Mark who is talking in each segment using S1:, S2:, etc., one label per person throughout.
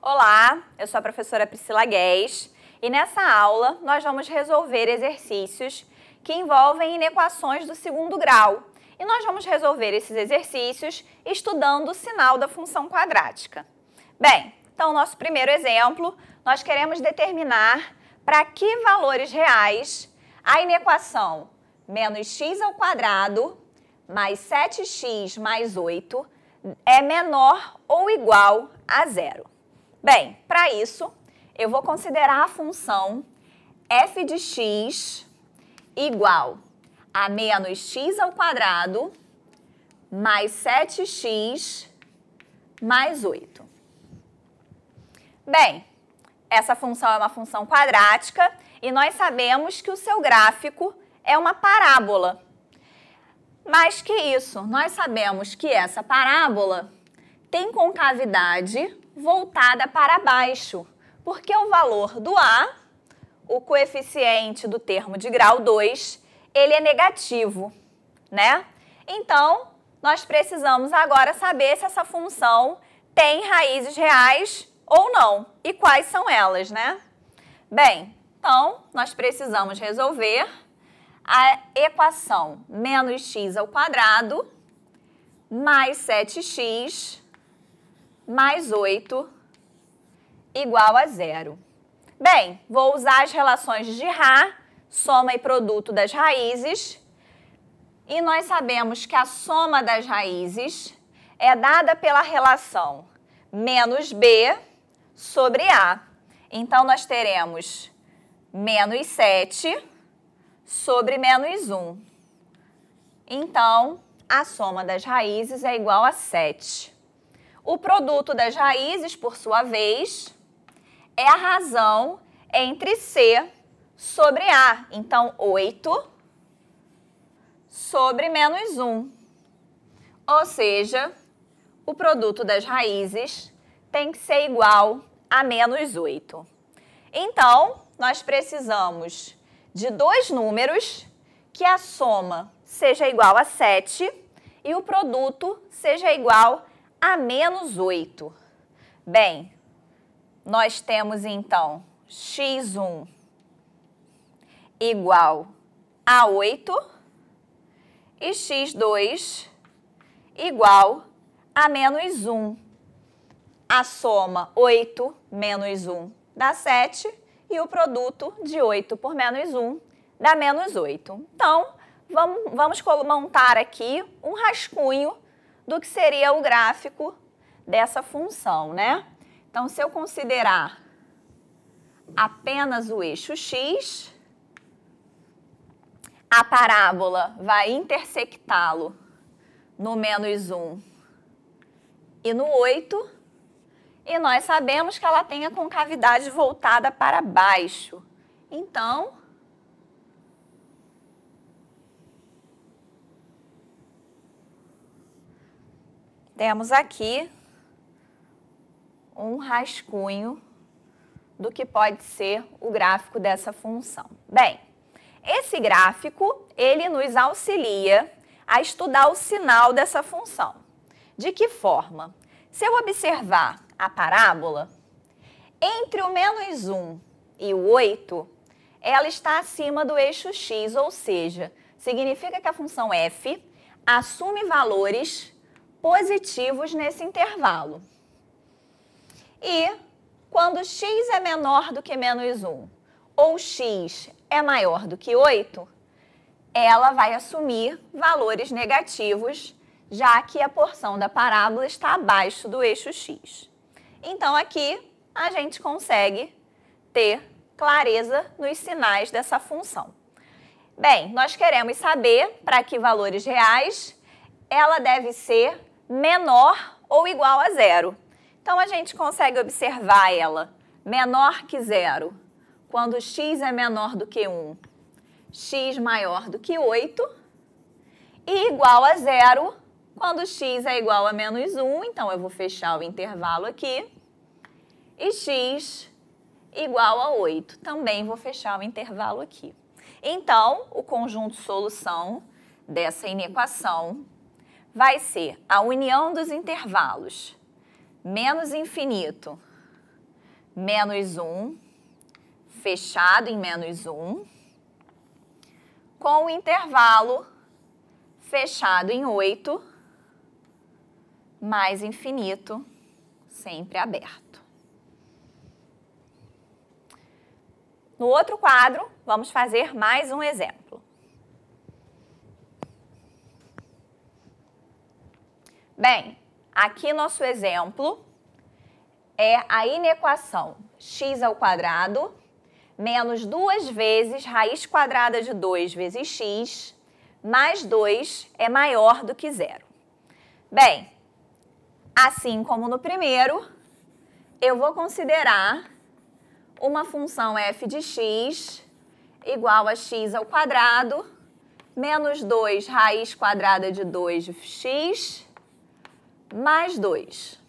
S1: Olá, eu sou a professora Priscila Gués e nessa aula nós vamos resolver exercícios que envolvem inequações do segundo grau. E nós vamos resolver esses exercícios estudando o sinal da função quadrática. Bem, então nosso primeiro exemplo, nós queremos determinar para que valores reais a inequação menos x ao quadrado mais 7x mais 8 é menor ou igual a zero. Bem, para isso, eu vou considerar a função f de x igual a menos x ao quadrado mais 7x mais 8. Bem, essa função é uma função quadrática e nós sabemos que o seu gráfico é uma parábola. Mais que isso, nós sabemos que essa parábola tem concavidade voltada para baixo, porque o valor do A, o coeficiente do termo de grau 2, ele é negativo, né? Então, nós precisamos agora saber se essa função tem raízes reais ou não, e quais são elas, né? Bem, então, nós precisamos resolver a equação menos x ao quadrado mais 7x mais 8 igual a zero. Bem, vou usar as relações de Ra, soma e produto das raízes, e nós sabemos que a soma das raízes é dada pela relação menos b sobre a. Então, nós teremos menos 7 sobre menos 1. Então, a soma das raízes é igual a 7. O produto das raízes, por sua vez, é a razão entre C sobre A. Então, 8 sobre menos 1. Ou seja, o produto das raízes tem que ser igual a menos 8. Então, nós precisamos de dois números que a soma seja igual a 7 e o produto seja igual a menos 8. Bem, nós temos então x1 igual a 8 e x2 igual a menos 1. A soma 8 menos 1 dá 7 e o produto de 8 por menos 1 dá menos 8. Então, vamos montar aqui um rascunho do que seria o gráfico dessa função, né? Então, se eu considerar apenas o eixo x, a parábola vai intersectá-lo no menos 1 e no 8, e nós sabemos que ela tem a concavidade voltada para baixo. Então, temos aqui um rascunho do que pode ser o gráfico dessa função. Bem, esse gráfico, ele nos auxilia a estudar o sinal dessa função. De que forma? Se eu observar a parábola, entre o menos 1 e o 8, ela está acima do eixo x, ou seja, significa que a função f assume valores positivos nesse intervalo. E quando x é menor do que menos 1 ou x é maior do que 8, ela vai assumir valores negativos, já que a porção da parábola está abaixo do eixo x. Então, aqui a gente consegue ter clareza nos sinais dessa função. Bem, nós queremos saber para que valores reais ela deve ser menor ou igual a zero. Então, a gente consegue observar ela menor que zero quando x é menor do que 1, x maior do que 8, e igual a zero quando x é igual a menos 1, então eu vou fechar o intervalo aqui, e x igual a 8, também vou fechar o intervalo aqui. Então, o conjunto solução dessa inequação vai ser a união dos intervalos menos infinito menos 1, fechado em menos 1, com o intervalo fechado em 8, mais infinito, sempre aberto. No outro quadro, vamos fazer mais um exemplo. Bem, aqui nosso exemplo é a inequação x² menos 2 vezes raiz quadrada de 2 vezes x mais 2 é maior do que 0. Bem, assim como no primeiro, eu vou considerar uma função f de x igual a x² menos 2 raiz quadrada de 2 de x mais 2.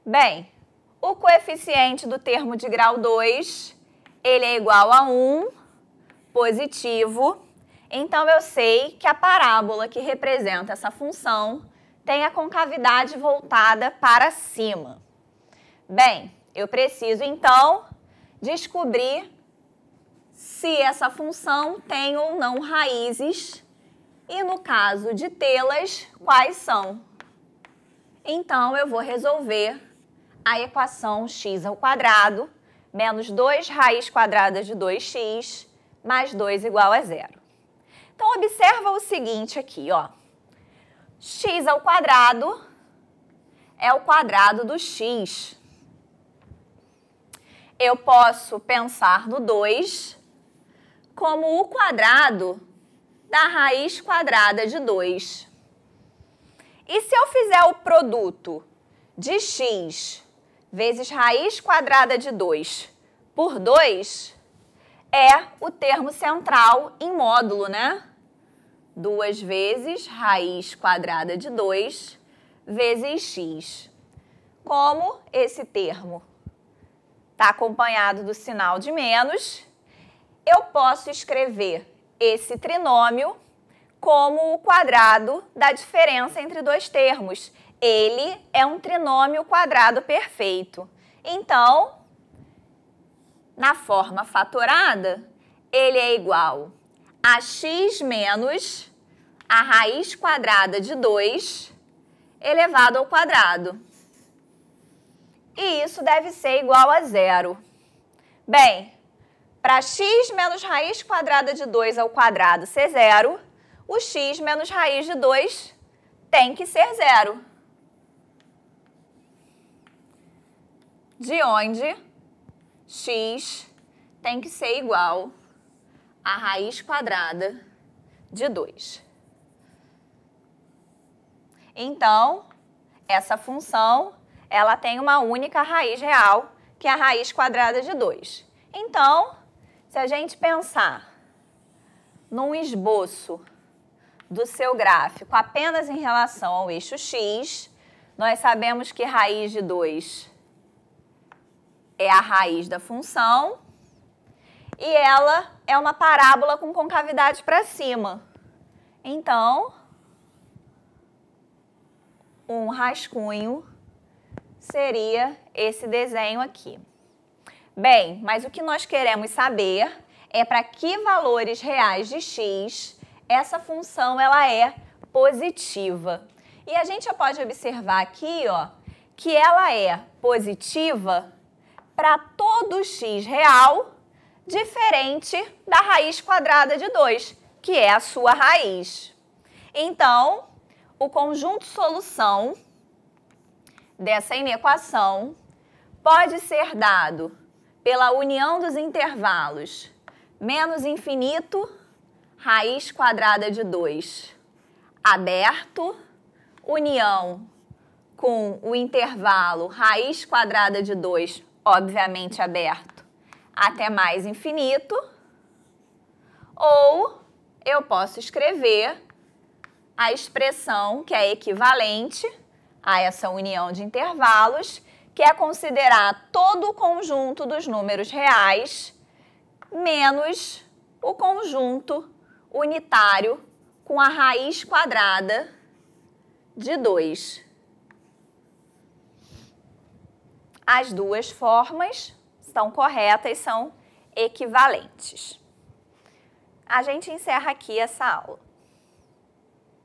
S1: Bem, o coeficiente do termo de grau 2, ele é igual a 1, positivo. Então, eu sei que a parábola que representa essa função tem a concavidade voltada para cima. Bem, eu preciso, então, descobrir se essa função tem ou não raízes e, no caso de tê-las, quais são. Então, eu vou resolver a equação x² menos 2 raiz quadrada de 2x mais 2 igual a 0. Então, observa o seguinte aqui, ó. X² é o quadrado do x. Eu posso pensar no 2 como o quadrado da raiz quadrada de 2. E se eu fizer o produto de x vezes raiz quadrada de 2 por 2, é o termo central em módulo, né? 2 vezes raiz quadrada de 2 vezes x. Como esse termo está acompanhado do sinal de menos, eu posso escrever esse trinômio como o quadrado da diferença entre dois termos. Ele é um trinômio quadrado perfeito. Então, na forma fatorada, ele é igual a x menos a raiz quadrada de 2 elevado ao quadrado. E isso deve ser igual a 0. Bem, para x menos raiz quadrada de 2 ao quadrado ser 0, o x menos raiz de 2 tem que ser 0. De onde x tem que ser igual a raiz quadrada de 2. Então, essa função, ela tem uma única raiz real, que é a raiz quadrada de 2. Então, se a gente pensar num esboço do seu gráfico apenas em relação ao eixo x, nós sabemos que raiz de 2 é a raiz da função e ela é uma parábola com concavidade para cima. Então, um rascunho seria esse desenho aqui. Bem, mas o que nós queremos saber é para que valores reais de x essa função ela é positiva. E a gente já pode observar aqui, ó, que ela é positiva para todo x real diferente da raiz quadrada de 2, que é a sua raiz. Então, o conjunto solução dessa inequação pode ser dado pela união dos intervalos menos infinito, raiz quadrada de 2, aberto, união com o intervalo raiz quadrada de 2, obviamente aberto, até mais infinito, ou eu posso escrever a expressão que é equivalente a essa união de intervalos, que é considerar todo o conjunto dos números reais menos o conjunto unitário com a raiz quadrada de 2. as duas formas são corretas, são equivalentes. A gente encerra aqui essa aula.